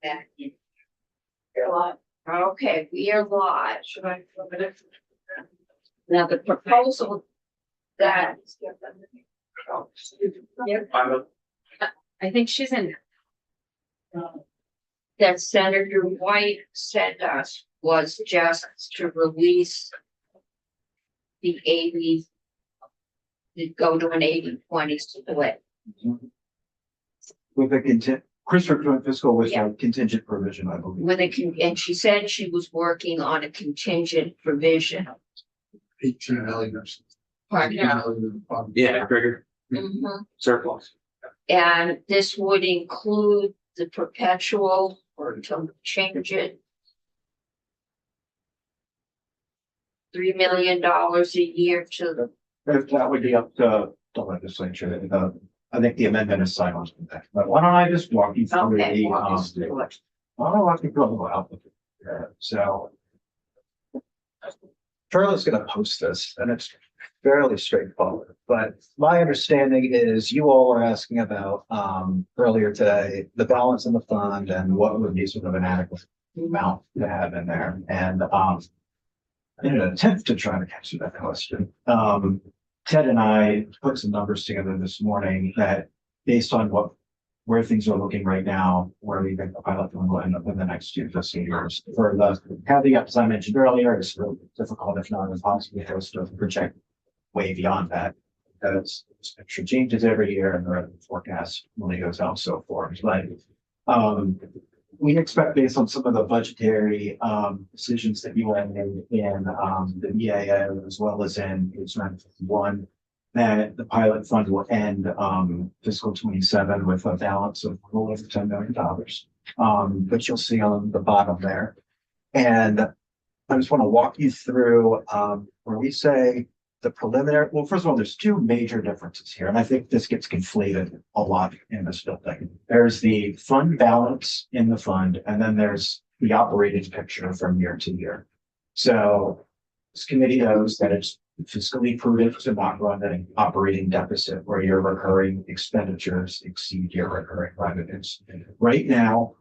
back in. You're alive. Okay, we are live. Should I flip it? Now, the proposal that, I think she's in. That Senator White sent us was just to release the 80, to go to an 80-20 split. With a contingent, Christopher joint fiscal was Yeah. a contingent provision, I believe. With and she said she was working on a contingent provision. 18 million. Pardon? Yeah, trigger Mhm. surplus. And this would include the perpetual or to change it. $3 million a year to the, That would be up to the legislature. I think the amendment is silent on that. But why don't I just walk you through okay. the, walk us through it. why don't I walk you through the applicant? So Charlotte's gonna post this and it's fairly straightforward, but my understanding is you all were asking about, earlier today, the balance in the fund and what would be sort of an adequate amount to have in there. And, in an attempt to try to answer that question, Ted and I put some numbers together this morning that based on where things are looking right now, where we think the pilot fund will end up in the next 2 fiscal years. For the caveats I mentioned earlier, it's really difficult, if not impossible, for us to project way beyond that. Because there's extra changes every year and the revenue forecast only goes out so far. But we expect based on some of the budgetary decisions that you have made in the EAO as well as in page 951, that the pilot fund will end fiscal 27 with a balance of a little over $10 million. But you'll see on the bottom there. And I just want to walk you through where we say the preliminary, well, first of all, there's 2 major differences here, and I think this gets conflated a lot in this building. There's the fund balance in the fund, and then there's the operating picture from year to year. So this committee knows that it's fiscally prudent to not run an operating deficit where your recurring expenditures exceed your recurring revenues. Right now,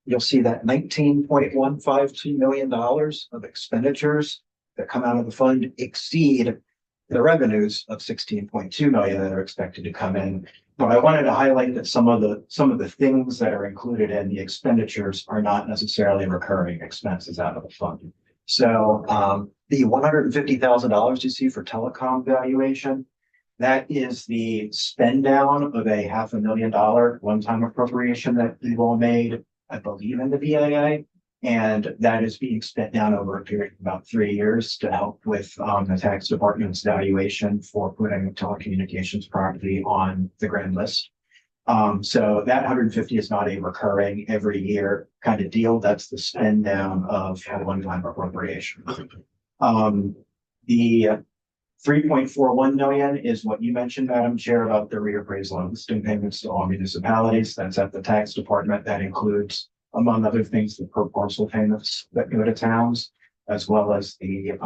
you'll see that $19.152 million of expenditures that come out of the fund exceed the revenues of 16.2 million that are expected to come in. But I wanted to highlight that some of the things that are included in the expenditures are not necessarily recurring expenses out of the fund. So the $150,000 you see for telecom valuation, that is the spend down of a $500,000 one-time appropriation that you all made, I believe, in the BAA. And that is being spent down over a period of about 3 years to help with the tax department's valuation for putting telecommunications property on the grand list. So that 150 is not a recurring every year kind of deal. That's the spend down of a one-time appropriation. The 3.41 million is what you mentioned, Madam Chair, about the reappraisal and listing payments to all municipalities. That's at the tax department. That includes, among other things, the per parcel payments that go to towns, as well as the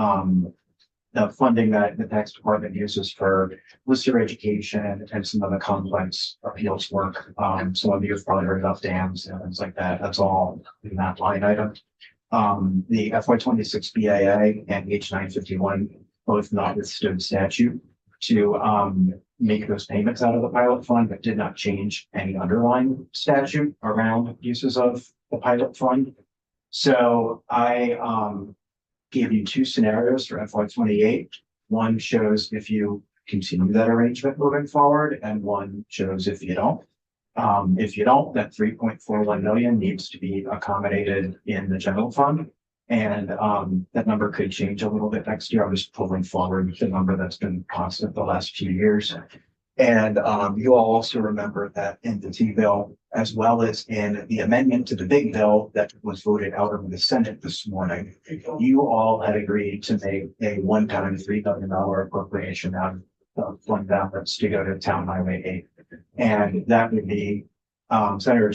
funding that the tax department uses for lister education and some of the complex appeals work. Some of you have probably heard about dams and things like that. That's all in that line item. The FY26 BAA and H951 both not withstood statute to make those payments out of the pilot fund, but did not change any underlying statute around uses of the pilot fund. So I gave you 2 scenarios for FY28. One shows if you continue that arrangement moving forward, and one shows if you don't. If you don't, that 3.41 million needs to be accommodated in the general fund. And that number could change a little bit next year. I'm just pulling forward the number that's been constant the last few years. And you all also remember that in the T-bill, as well as in the amendment to the big bill that was voted out of the Senate this morning, you all had agreed to make a one-time $3 million appropriation out of fund balance to go to Town Highway 8. And that would be, Senator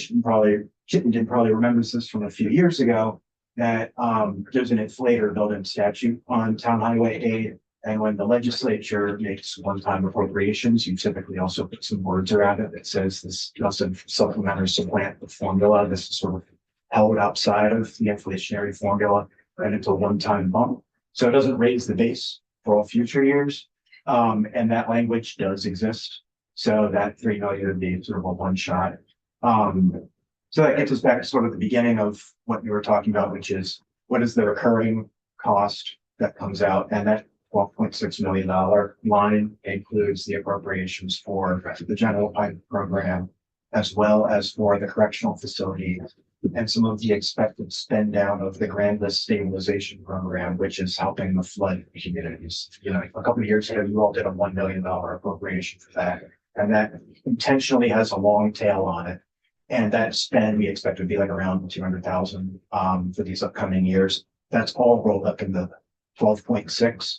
Chittenden probably remembers this from a few years ago, that there's an inflator built in statute on Town Highway 8. And when the legislature makes one-time appropriations, you typically also put some words around it that says this doesn't supplement or supplant the formula. This is sort of held outside of the inflationary formula, and it's a one-time bump. So it doesn't raise the base for all future years. And that language does exist. So that 3 million would be sort of a one shot. So that gets us back to sort of the beginning of what you were talking about, which is what is the recurring cost that comes out? And that $12.6 million line includes the appropriations for the general pilot program, as well as for the correctional facility and some of the expected spend down of the Grand List stabilization program, which is helping the flood communities. You know, a couple of years ago, you all did a $1 million appropriation for that. And that intentionally has a long tail on it. And that spend we expect to be like around 200,000 for these upcoming years. That's all rolled up in the 12.6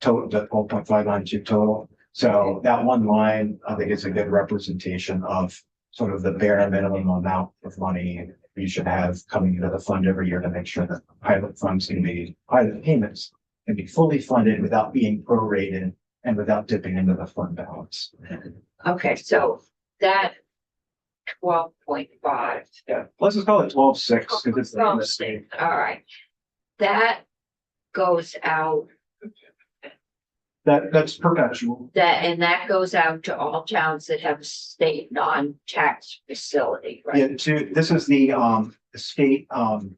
total, the 12.592 total. So that one line, I think, is a good representation of sort of the bare minimum amount of money you should have coming into the fund every year to make sure that pilot payments can be fully funded without being prorated and without dipping into the fund balance. Okay, so that 12.5. Yeah, let's just call it 12.6 because it's the state. All right. That goes out, That's perpetual. and that goes out to all towns that have a state non-tax facility, right? Yeah, this is the state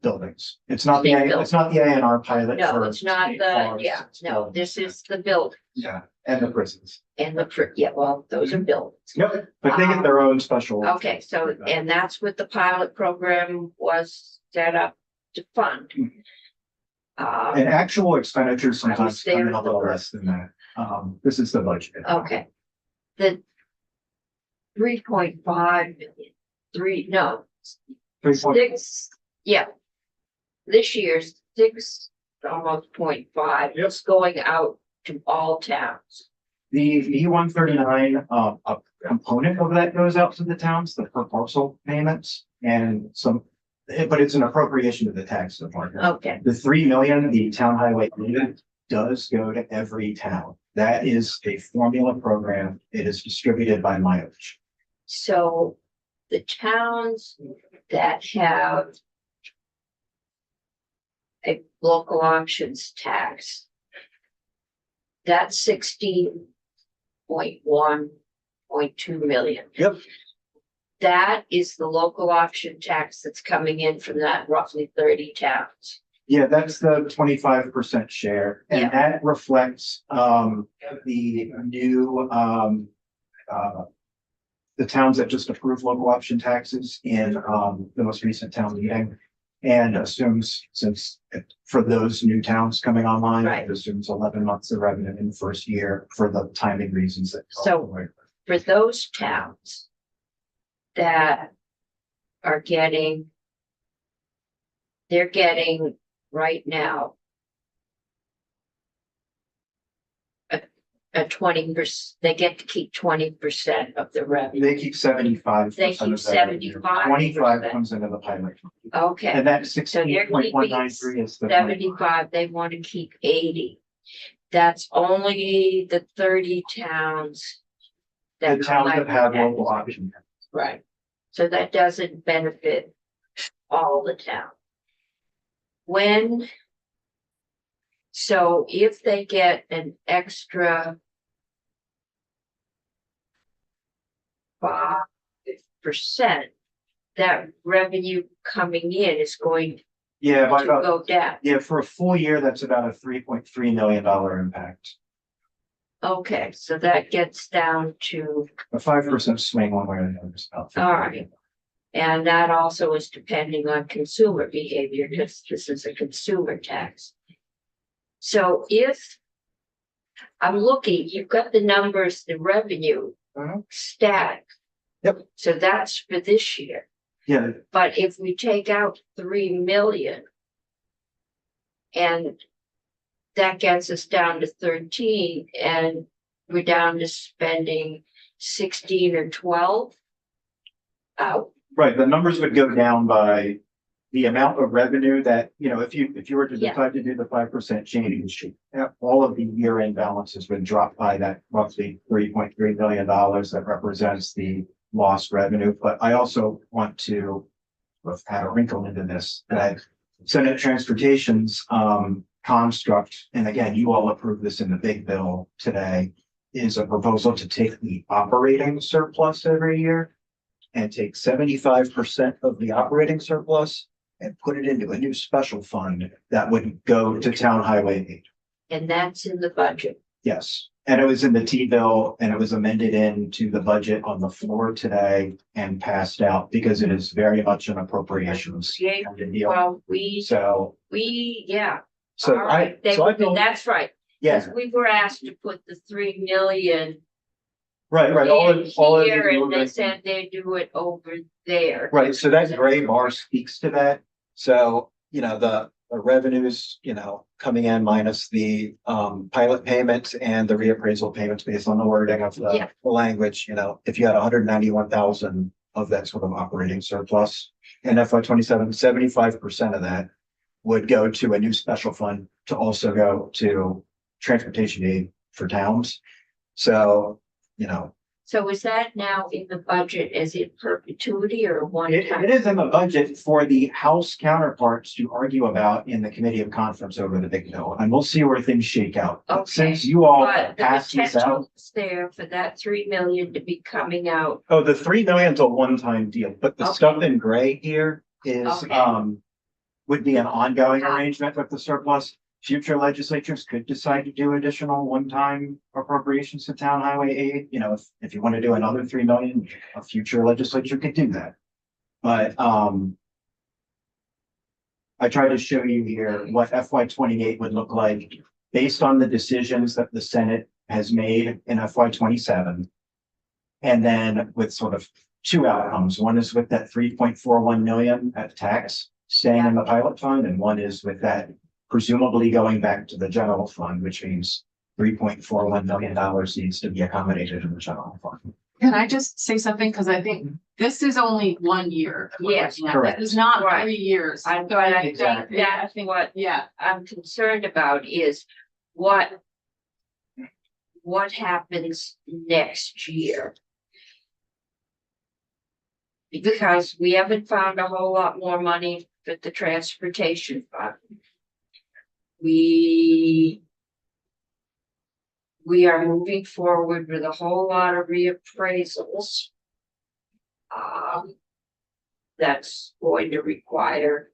buildings. It's not the State it's not the ANR pilot. No, for it's not state the, forests. yeah, no, this is the building Yeah, and the prisons. and yeah, well, those are buildings. Yep, but they get their own special. Okay, so, and that's what the pilot program was set up to fund. And actual expenditures I was sometimes there come in a little for- less than that. This is the budget. Okay. The 3.5 million, no, 6, yeah. This year's 6, almost 0.5, Yep. is going out to all towns. The E-139, a component of that goes out to the towns, the per parcel payments and some, but it's an appropriation to the tax department. Okay, The 3 million, the town highway unit does go to every town. That is a formula program. It is distributed by mileage. so the towns that have a local options tax, that's 16.1.2 million. Yep. That is the local option tax that's coming in from that roughly 30 towns. Yeah, that's the 25% share, Yeah. and that reflects the new the towns that just approved local option taxes in the most recent town meeting. And assumes, since for those new towns coming online, Right. it assumes 11 months of revenue in the first year for the timing reasons that. So- For those towns that are getting, they're getting right now a 20%, they get to keep 20% of the revenue. They keep 75%. They keep 75%. 25 comes into the pilot. Okay, And that so they're 16.193 is the. 75, they want to keep 80. That's only the 30 towns. The towns that have collect local that. option. Right, so that doesn't benefit all the town. So if they get an extra 5%, that revenue coming in is going Yeah, by to about, go down. yeah, for a full year, that's about a $3.3 million impact. Okay, so that gets down to, A 5% swing one way or the other is about. all right. And that also is depending on consumer behavior, because this is a consumer tax. So if I'm looking, you've got the numbers, the revenue Mhm. static. Yep. So that's for this year. Yeah, But if we take out 3 million. And that gets us down to 13, and we're down to spending 16 or 12. Out, right. The numbers would go down by the amount of revenue that, you know, if you were to Yeah. decide to do the 5% change, all of the year-end balances would drop by that roughly $3.3 million that represents the lost revenue. But I also want to have had a wrinkle into this, that Senate Transportation's construct, and again, you all approved this in the big bill today, is a proposal to take the operating surplus every year and take 75% of the operating surplus and put it into a new special fund that would go to town highway aid. And that's in the budget. Yes, and it was in the T-bill and it was amended into the budget on the floor today and passed out because it is very much an appropriations Yeah, kind of deal. well, So, yeah, so all right, they, I don't, that's right. yeah, Because we were asked to put the 3 million right, in all of here, these and they movements- said they do it over there. Right, so that gray bar speaks to that. So, the revenues, coming in minus the pilot payments and the reappraisal payments based on the wording of Yeah. the language, if you had 191,000 of that sort of operating surplus in FY 27, 75% of that would go to a new special fund to also go to transportation aid for towns. So, So is that now in the budget as in perpetuity or one time? it is in the budget for the House counterparts to argue about in the committee of conference over the big bill, and we'll see where things shake out. But Okay. since you all But the passed this out, potential is there for that 3 million to be coming out. oh, the 3 million's a one-time deal, but the Okay. stuff in gray here is, Okay. would be an ongoing Ah. arrangement with the surplus. Future legislatures could decide to do additional one-time appropriations to town highway aid. If you want to do another 3 million, a future legislature could do that. But, I try to show you here what FY 28 would look like based on the decisions that the Senate has made in FY 27. And then with sort of two outcomes. One is with that 3.41 million at tax staying in the pilot fund, and one is with that presumably going back to the general fund, which means $3.41 million needs to be accommodated in the general fund. Can I just say something? Cause I think this is only 1 year. that we're Yes, looking at. correct. This is not Right. 3 years. I So I think Exactly. That's what yeah, I'm concerned about is what happens next year. Because we haven't found a whole lot more money for the transportation fund. We are moving forward with a whole lot of reappraisals. That's going to require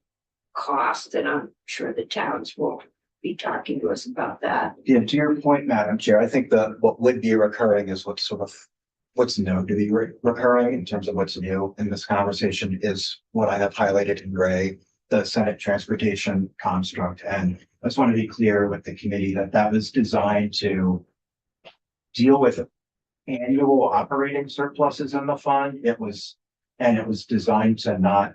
cost, and I'm sure the towns will be talking to us about that. Yeah, to your point, Madam Chair, I think what would be recurring is what's known to be recurring in terms of what's new in this conversation is what I have highlighted in gray, the Senate transportation construct. And I just want to be clear with the committee that was designed to deal with annual operating surpluses in the fund. It was designed to not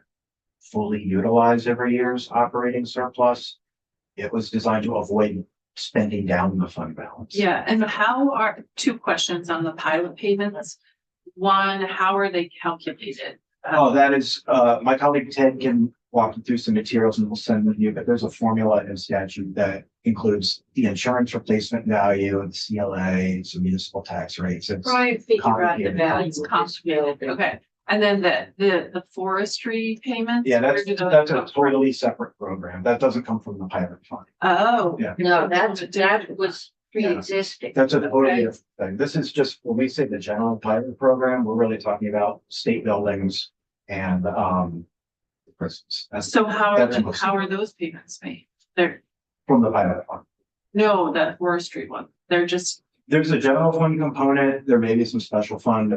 fully utilize every year's operating surplus. It was designed to avoid spending down the fund balance. yeah. And how are, 2 questions on the pilot payments. One, how are they calculated? Oh, that is, my colleague Ted can walk you through some materials and we'll send them to you, but there's a formula in statute that includes the insurance replacement value, the CLA, some municipal tax rates. It's Try and figure out the complicated. value It's of this building. Okay, and then the forestry payments? Yeah, where that's do those a come from? totally separate program. That doesn't come from the pilot fund. Oh. Yeah. No, that was pre-existing. That's a totally Okay. different thing. This is just, when we say the general pilot program, we're really talking about state buildings and, prisons. That's So how That's are those payments made? They're, from the pilot fund. no, the forestry one, they're just, There's a general fund component. There may be some special fund,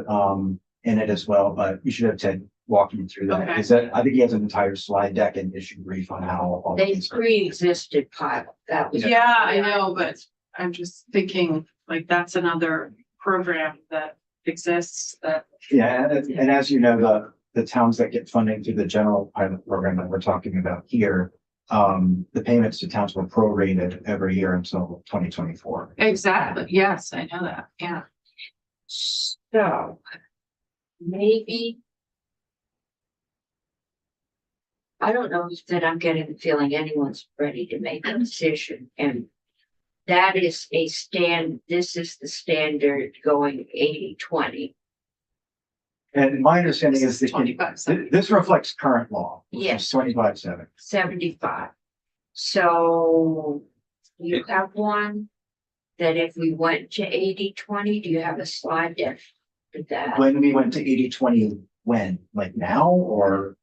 in it as well, but you should have Ted walk you through that. Okay. Is that, I think he has an entire slide deck and issue brief on how. all of They these- pre-existed pilot, that was. yeah, I know, but I'm just thinking, like, that's another program that exists that. Yeah, and as you know, the towns that get funding through the general pilot program that we're talking about here, the payments to towns were prorated every year until 2024. Exactly, yes, I know that, yeah. So, maybe. I don't know if that I'm getting the feeling anyone's ready to make a decision, and that is this is the standard going 80-20. And my understanding is that 25/7. this reflects current law, which Yes. is 25/7. 75. So you have one that if we went to 80/20, do you have a slide deck for that? When we went to 80/20, when, like now, or?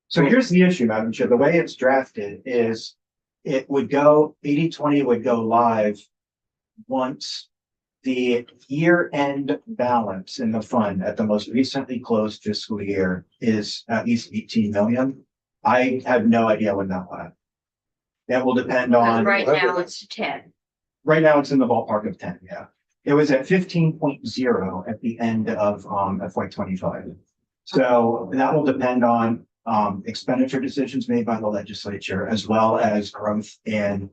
So here's the issue, Madam Chair, the way it's drafted is it would go, 80/20 would go live once the year-end balance in the fund at the most recently closed fiscal year is at least 18 million. I have no idea when that will happen. That will depend Because on, right now it's 10. right now it's in the ballpark of 10, yeah. It was at 15.0 at the end of FY 25. So that will depend on expenditure decisions made by the legislature, as well as growth in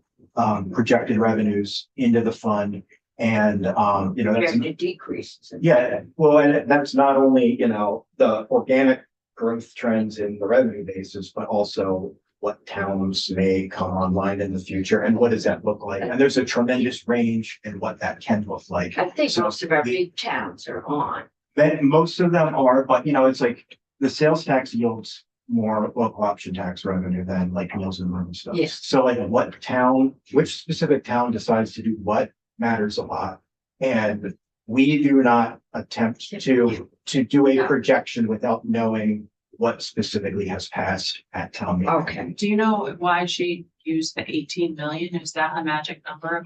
projected revenues into the fund. And that's, Projected decreases. yeah, well, and that's not only, the organic growth trends in the revenue basis, but also what towns may come online in the future and what does that look like? And there's a tremendous range in what that can look like. I think So most of our we- big towns are on. Then most of them are, but it's like the sales tax yields more local option tax revenue than like Meals and Rooms stuff. Yes. So like what town, which specific town decides to do what matters a lot. And we do not attempt to do a No. projection without knowing what specifically has passed at town meeting. Okay. Do you know why she used the 18 million? Is that a magic number?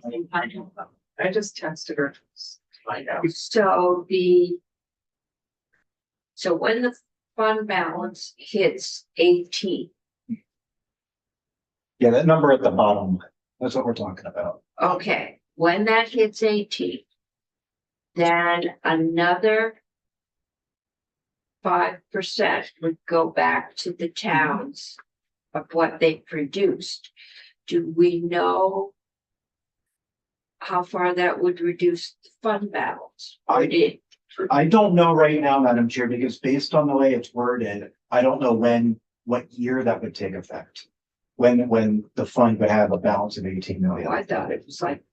I just texted her to find out. So when the fund balance hits 18, Yeah, that number at the bottom, that's what we're talking about. okay, when that hits 18, then another 5% would go back to the towns of what they produced. Do we know how far that would reduce the fund balance? Or did, I don't know right now, Madam Chair, because based on the way it's worded, I don't know what year that would take effect. When the fund would have a balance of 18 million. I thought it was like,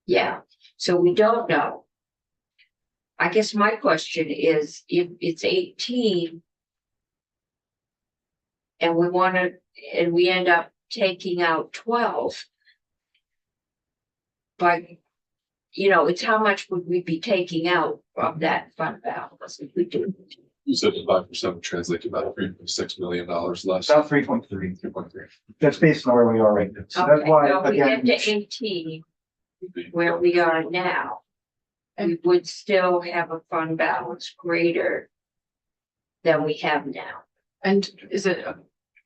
yeah, so we don't know. I guess my question is, if it's 18 and we end up taking out 12, but it's how much would we be taking out of that fund balance if we do? You said the 5% would translate to about $3.6 million less. About 3.3. 3.3. That's based on where we are right now. So that's Okay, why, so if we again, get to 18, where we are now, we would still have a fund balance greater than we have now. And is it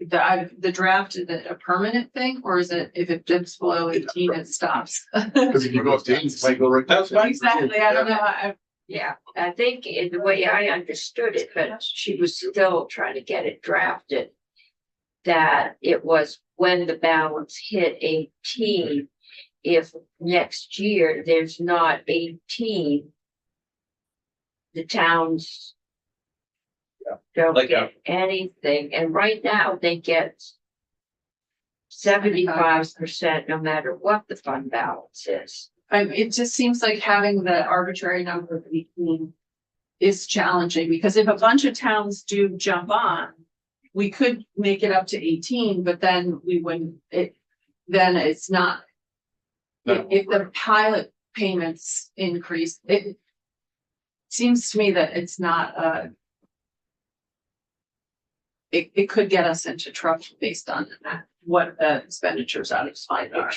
the draft, is it a permanent thing, or is it if it dips below 18, it stops? Because if you go up to 8, it might go right down. Exactly, I don't know. Yeah, I think in the way I understood it, but she was still trying to get it drafted. That it was when the balance hit 18, if next year there's not 18, the towns don't Like get anything, and right now they get 75% no matter what the fund balance is. It just seems like having the arbitrary number of 18 is challenging, because if a bunch of towns do jump on, we could make it up to 18, but then then it's not. If the pilot payments increase, it seems to me that it's not it could get us into trouble based on what the expenditures out of fund are.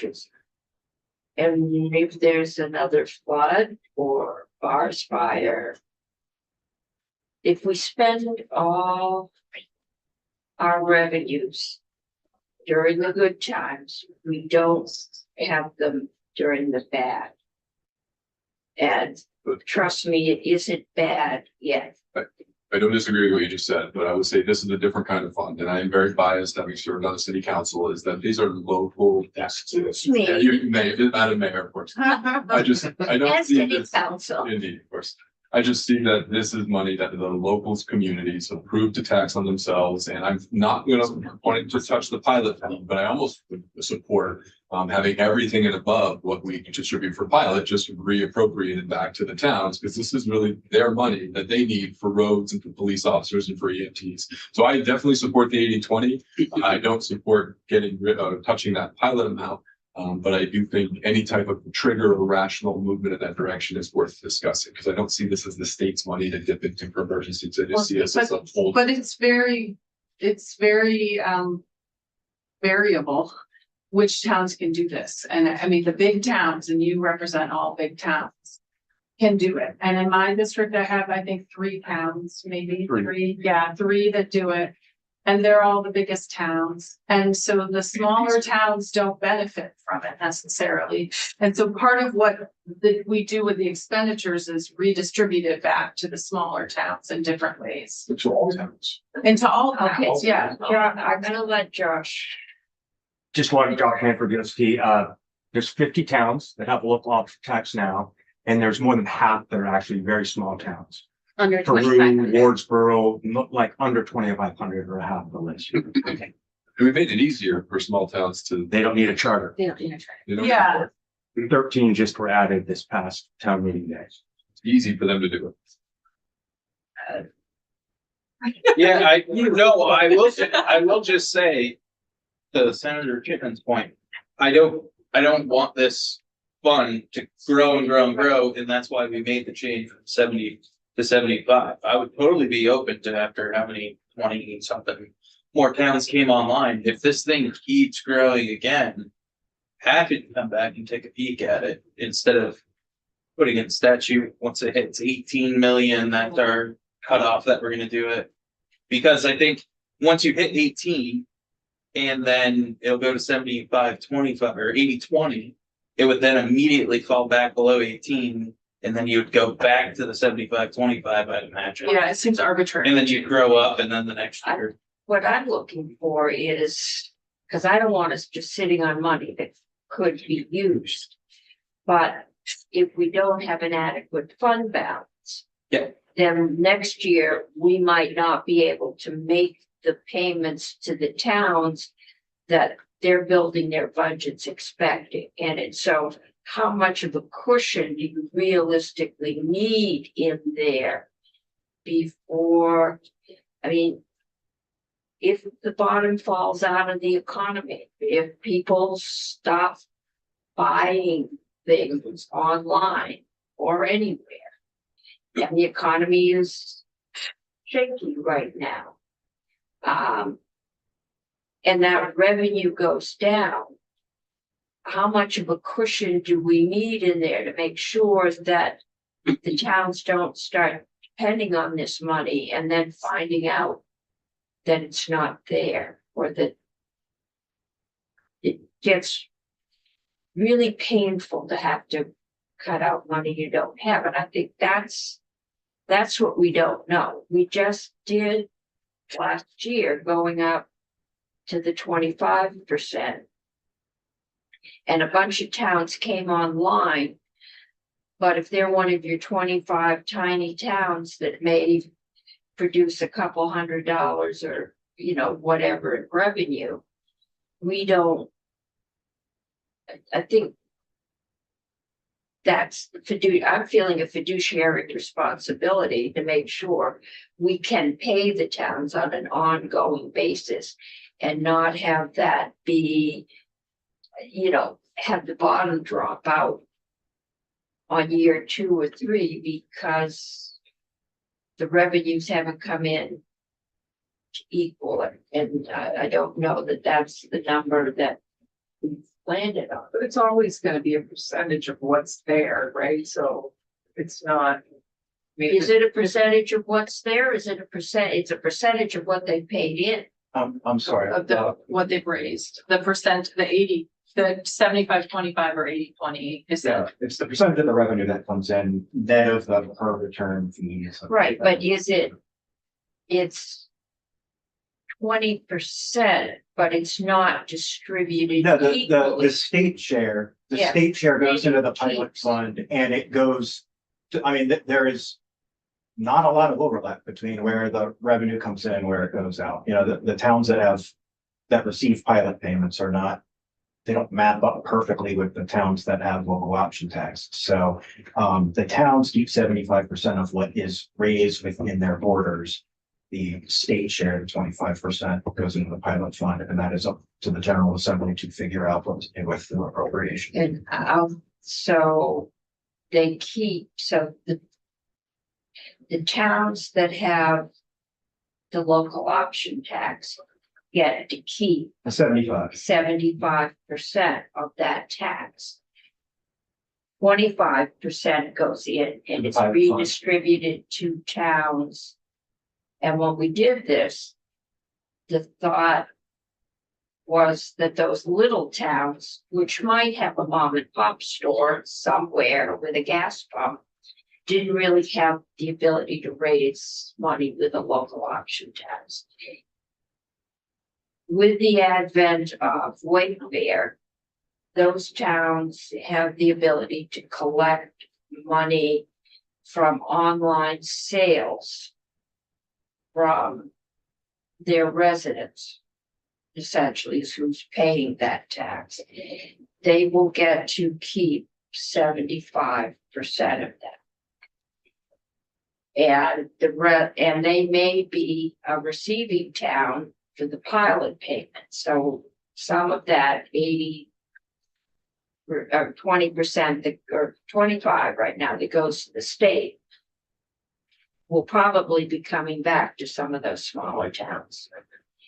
And if there's another flood or forest fire, if we spend all our revenues during the good times, we don't have them during the bad. And trust me, it isn't bad yet. I don't disagree with what you just said, but I would say this is a different kind of fund, and I am very biased, having served on the city council, is that these are local desks. Me. Yeah, you may, Madam Mayor, of course. I don't And see city this. council. Indeed, of course. I just see that this is money that the locals, communities approved to tax on themselves, and I'm not wanting to touch the pilot fee, but I almost would support having everything and above what we distribute for pilot, just reappropriated back to the towns, because this is really their money that they need for roads and for police officers and for EMTs. So I definitely support the 80-20. I don't support getting rid of touching that pilot amount. But I do think any type of trigger or rational movement in that direction is worth discussing, because I don't see this as the state's money to dip into for emergencies. I just see us as a whole. But it's very variable which towns can do this. And I mean, the big towns, and you represent all big towns, can do it. And in my district, I have, I think, 3 towns, maybe three, three that do it. And they're all the biggest towns. And so the smaller towns don't benefit from it necessarily. And so part of what we do with the expenditures is redistribute it back to the smaller towns in different ways. To all towns. Into all Okay, towns, yeah. John, I'm gonna let Josh. Just one, Josh Hanford, USP, there's 50 towns that have a local option tax now, and there's more than half that are actually very small towns. Under Peru, 2,500. Wardsboro, like under 2,500 or half the list. And we made it easier for small towns to. They don't need a charter. Yeah. you know, Yeah. 13 just were added this past town meeting days. It's easy for them to do it. Yeah, I will just say, to Senator Chitten's point, I don't want this fund to grow and grow and grow, and that's why we made the change from 70 to 75. I would totally be open to, after how many 20 something more towns came online, if this thing keeps growing again, happy to come back and take a peek at it instead of putting in statute once it hits 18 million, that's our cutoff that we're gonna do it. Because I think once you hit 18 and then it'll go to 75-25 or 80-20, it would then immediately fall back below 18. And then you would go back to the 75-25, I'd imagine. Yeah, it seems arbitrary. And then you grow up, and then the next year. What I'm looking for is, because I don't want us just sitting on money that could be used. But if we don't have an adequate fund balance. Yeah. Then next year, we might not be able to make the payments to the towns that they're building their budgets expecting. And it's so, how much of a cushion do you realistically need in there before, I mean, if the bottom falls out of the economy, if people stop buying things online or anywhere, and the economy is shaky right now, and that revenue goes down, how much of a cushion do we need in there to make sure that the towns don't start depending on this money and then finding out that it's not there, or that it gets really painful to have to cut out money you don't have. And I think that's what we don't know. We just did last year going up to the 25%. And a bunch of towns came online. But if they're one of your 25 tiny towns that may produce a couple $100 or, whatever in revenue, I think that's I'm feeling a fiduciary responsibility to make sure we can pay the towns on an ongoing basis and not have that be, have the bottom drop out on year 2 or 3 because the revenues haven't come in to equal it. And I don't know that that's the number that we've landed on. But it's always gonna be a percentage of what's there, right? So it's not. Is it a percentage of what's there? Is it it's a percentage of what they paid in? I'm sorry. Of what they've raised, the percent, the 80, the 75-25 or 80-20 is Yeah, that. it's the percentage of the revenue that comes in net of the per return fees. Right, but it's 20%, but it's not distributed No, the equally. state share, Yeah. state share goes into the Keeps. pilot fund and it goes to, there is not a lot of overlap between where the revenue comes in and where it goes out. You know, the towns that receive pilot payments are not, they don't map up perfectly with the towns that have local option tax. So the towns keep 75% of what is raised within their borders. The state share, the 25% goes into the pilot fund, and that is up to the General Assembly to figure out what to do with the appropriation. And so they keep, so the towns that have the local option tax get to keep 75. 75% of that tax. 25% goes in and the it's pilot fund. redistributed to towns. And when we did this, the thought was that those little towns, which might have a mom and pop store somewhere with a gas pump, didn't really have the ability to raise money with a local option tax. With the advent of Wayfair, those towns have the ability to collect money from online sales from their residents, essentially is who's paying that tax. They will get to keep 75% of that. And and they may be a receiving town for the pilot payment. So some of that 80 or 20% or 25 right now that goes to the state will probably be coming back to some of those smaller towns.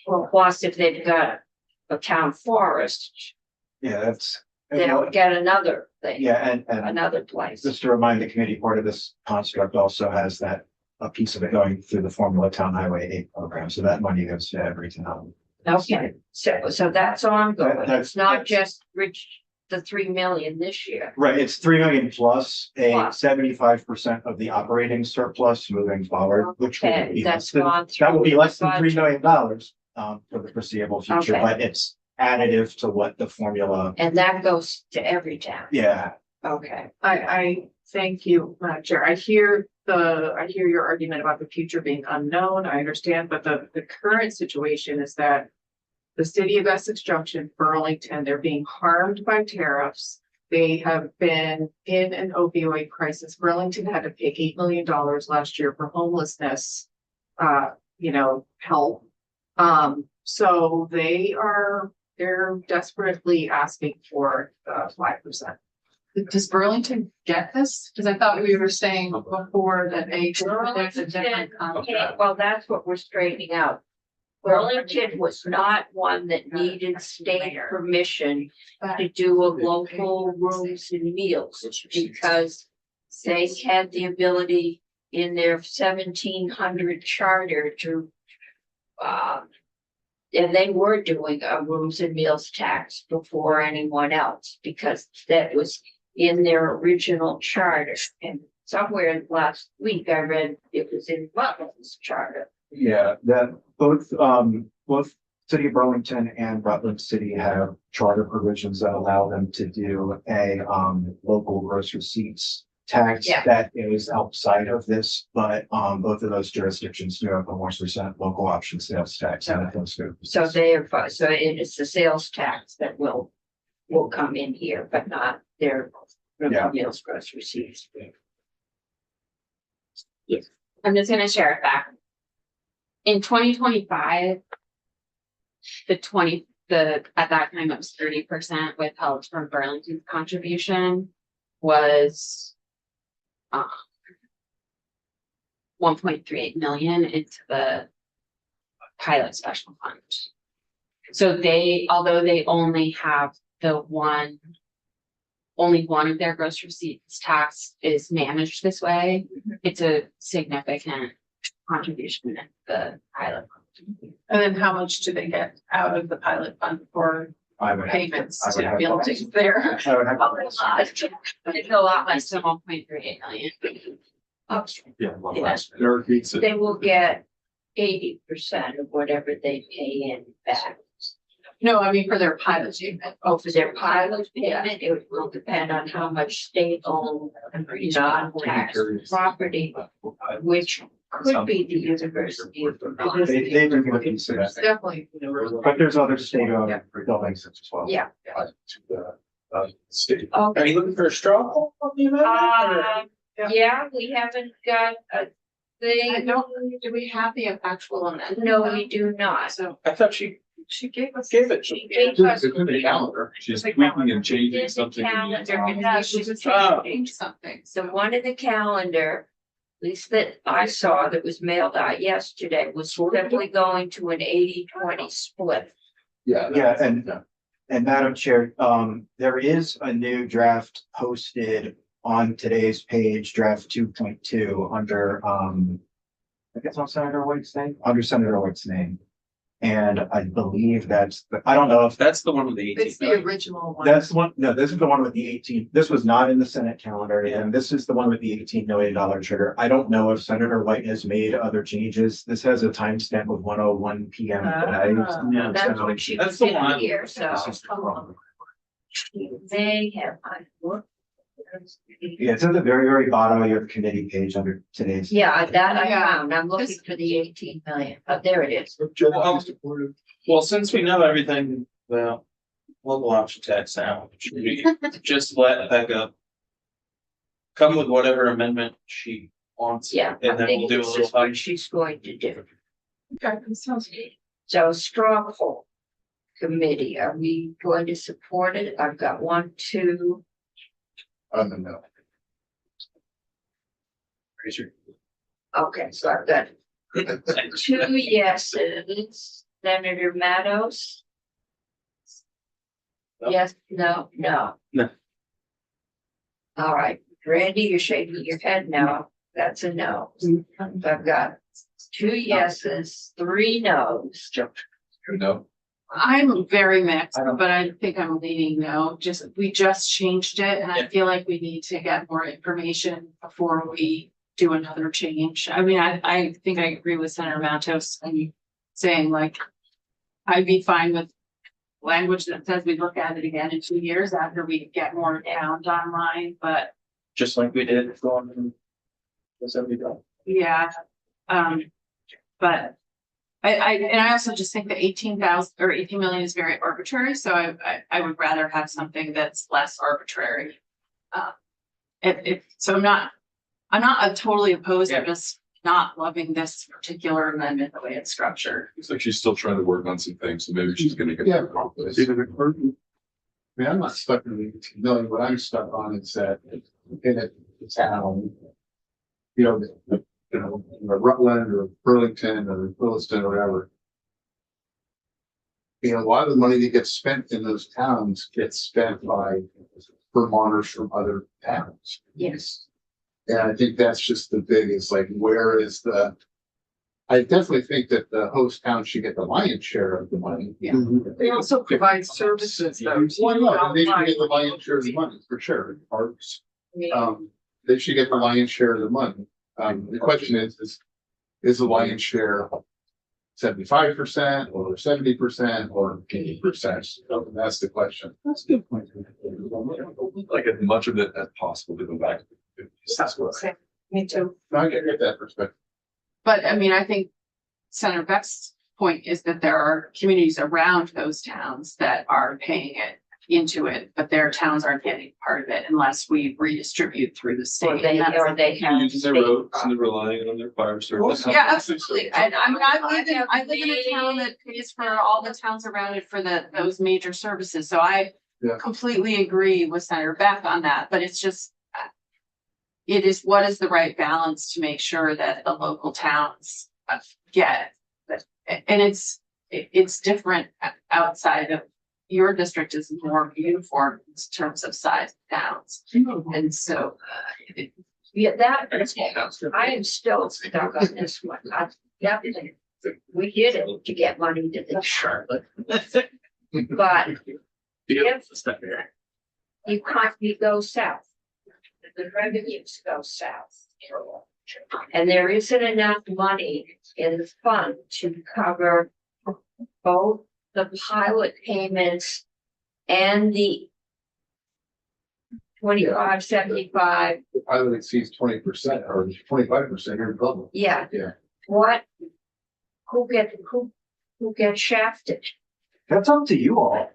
Well, plus if they've got a town forest, Yeah, that's. they'll get another thing, Yeah, and another place. just to remind the committee, part of this construct also has that, a piece of it going through the Formula Town Highway 8 program, so that money goes to every town. Okay, so that's ongoing. That's- It's not just the 3 million this year. Right, it's 3 million plus a Plus. 75% of the operating surplus moving forward, which will Okay, be that's less than, gone that will be through less than the $3 million for the foreseeable future, Okay. but it's additive to what the formula, And that goes to every town. yeah. Okay, I thank you, Madam Chair. I hear your argument about the future being unknown. I understand, but the current situation is that the city of Essex Junction, Burlington, they're being harmed by tariffs. They have been in an opioid crisis. Burlington had to pay $8 million last year for homelessness, help. So they're desperately asking for 5%. Does Burlington get this? Because I thought we were saying before that there's a different contract. well, that's what we're straightening out. Burlington was not one that needed state permission to do a local rooms and meals because they had the ability in their 1700 charter to, and they were doing a rooms and meals tax before anyone else because that was in their original charter. And somewhere last week I read it was in Rutland's charter. Yeah, that both City of Burlington and Rutland City have charter provisions that allow them to do a local gross receipts tax Yeah. that is outside of this, but both of those jurisdictions do have a more percent local option sales tax. And those two. So so it is the sales tax that will come in here, but not their Yeah. meals gross receipts. I'm just gonna share a fact. In 2025, at that time it was 30% withheld from Burlington's contribution was 1.38 million into the pilot special fund. So although they only have only one of their gross receipts tax is managed this way, it's a significant contribution in the pilot fund. And then how much do they get out of the pilot fund for I would have, payments I would to have- buildings there? I would have. It's a lot less than 1.38 million. Yeah. well, Yes. Eric beats it. They will get 80% of whatever they pay in back. No, I mean for their pilot payment. over their pilot payment, it will depend on how much state-owned non-tax property, which could be the University of Vermont. They do look into that. It's definitely. But there's other state owned buildings as well. Yeah. State. Are Okay. you looking for a straw? poll on the amendment, or- Yeah, we haven't got a I thing. don't, do we have the actual amendment? No, we do not. So I thought she she gave us. gave it. She gave us It's in the calendar. She's tweaking and changing There's a something. calendar. Yeah, she was Oh. trying to change something. The one in the calendar, at least that I saw that was mailed out yesterday, was simply going to an 80-20 split. Yeah. Yeah, and Madam Chair, there is a new draft posted on today's page, draft 2.2 under, I guess on Senator White's name, under Senator White's name. And I believe I don't know if That's the one with the 18 It's the million. original one. that's the one, no, this is the one with the 18, this was not in the Senate calendar, and this is the one with the $18 million trigger. I don't know if Senator White has made other changes. This has a timestamp of 1:01 PM today. Yeah. That's So- what she That's was the in one. here, so This is the wrong- they have. Yeah, it's at the very, very bottom of your committee page under today's. Yeah, that I Yeah. found. I'm looking for the 18 million, but there it is. Well, since we know everything, well, local option tax now, should we just let Becca come with whatever amendment she wants? Yeah, I And then we'll think do a this little is what fun. she's going to do. Okay, that sounds good. So straw poll committee, are we going to support it? I've got 1, 2, No. okay, so I've got 2 yeses. Senator Meadows? No. Yes, no, no. No. All right, Randy, you're shaking your head now. That's a no. So I've got 2 yeses, 3 no's. No. I'm very mixed, I don't- but I think I'm leaning no, we just changed it and I Yeah. feel like we need to get more information before we do another change. I mean, I think I agree with Senator Matos and saying like, I'd be fine with language that says we look at it again in 2 years after we get more towns online, but Just like we did going. That's what we done. yeah. But and I also just think that 18,000 or 18 million is very arbitrary, so I would rather have something that's less arbitrary. So I'm not totally opposed, I'm just not loving this particular amendment, the way it's structured. Looks like she's still trying to work on some things, so maybe she's gonna get. Yeah. that accomplished. I mean, I'm not stuck in the 18 million, what I'm stuck on is that in a town. Rutland or Burlington or Williston or whatever. A lot of the money that gets spent in those towns gets spent by Vermonters from other towns. Yes. And I think that's just the biggest, like, where is the? I definitely think that the host town should get the lion's share of the money. They also provide services though. Why not? They should get the lion's share of the money, for sure. Parks, they should get the lion's share of the money. The question is the lion's share 75% or 70% or 80%? So that's the question. That's a good point. Like as much of it as possible to go back. That's what I- Me too. I get that perspective. But I mean, I think Senator Beck's point is that there are communities around those towns that are paying it into it, but their towns aren't getting part of it unless we redistribute through the Or state. they, And that's- or they have. Using their roads and they're relying on their fire service. Yeah, absolutely. And I mean, I live in a town that pays for all the towns around it for those major services. So I Yeah. completely agree with Senator Beck on that, but it's just it is what is the right balance to make sure that the local towns get that. And it's different outside of your district is more uniform in terms of size of towns. And so Yeah, that, I am still stuck on this one. Definitely, we did it to get money to the Charlotte. But if you go south, the revenues go south. And there isn't enough money in the fund to cover both the pilot payments and the 25, 75, The pilot exceeds 20% or 25%, you're in trouble. yeah. Yeah. What? Who gets shafted? That's up to you all.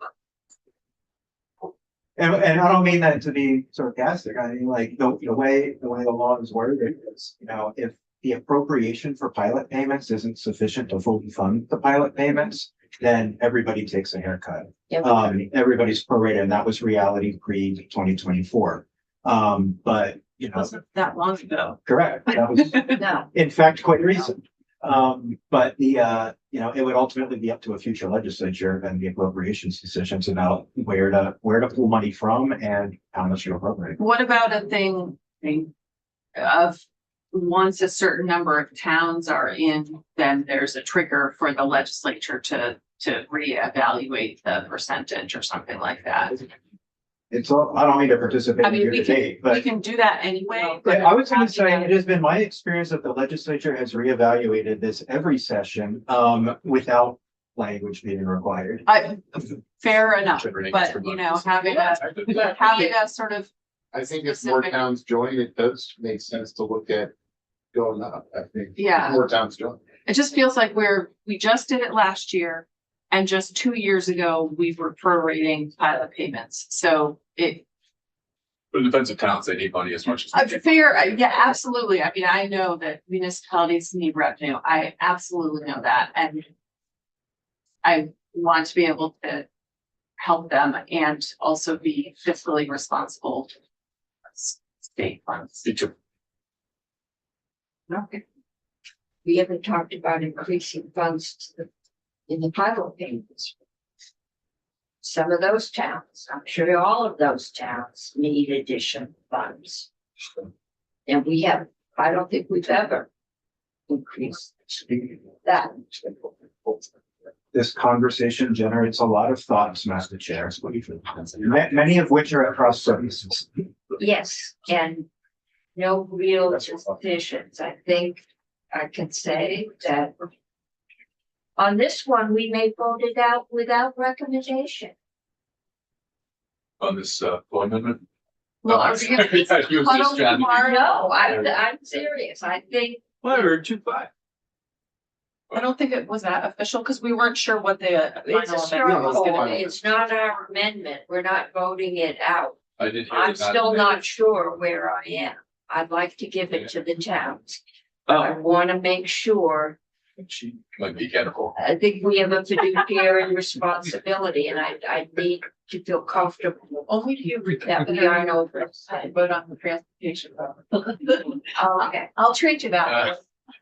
And I don't mean that to be sarcastic. I mean, like, the way the law is worded is, if the appropriation for pilot payments isn't sufficient to fully fund the pilot payments, then everybody takes a haircut. Everybody's prorated, and that was reality pre 2024. But, Wasn't that long ago. correct. That was, No, in fact, quite recent. But it would ultimately be up to a future legislature and the appropriations decisions about where to pull money from and how much to appropriate. What about a thing of once a certain number of towns are in, then there's a trigger for the legislature to reevaluate the percentage or something like that. It's all, I don't mean to participate I in mean, your we debate, We but can do that anyway. I was gonna say, it has been my experience that the legislature has reevaluated this every session, without language being required. Fair enough, Generating but extra you money. know, having a sort of, I think if more Specific. towns join, it does make sense to look at going up, I think. Yeah. More towns join. it just feels like we just did it last year. And just 2 years ago, we were prorating pilot payments, so it, But it depends on towns, they need money as much as. I'm fair, yeah, absolutely. I mean, I know that municipalities need revenue. I absolutely know that, and I want to be able to help them and also be fiscally responsible. State funds. Me too. okay. We haven't talked about increasing funds in the pilot payments. Some of those towns, I'm sure all of those towns need additional funds. And I don't think we've ever increased that. This conversation generates a lot of thoughts, Master Chair. Many of which are at cross purposes. Yes, and no real decisions. I think I can say that on this one, we may vote it out without recommendation. On this, flow amendment. Well, No, are we gonna yeah, you was just huddle trying to- tomorrow? No, I'm serious. I think Whatever, 2-5. I don't think it was that official because we weren't sure what the it's a final straw amendment was poll. gonna be. It's not our amendment. We're not voting it out. I did hear I'm that. still not sure where I am. I'd like to give it to the towns. I Oh, want to make sure, she might be careful. I think we have a fiduciary responsibility and I need to feel comfortable Only if you read that we aren't over. vote on the transportation. Okay. I'll treat you that way.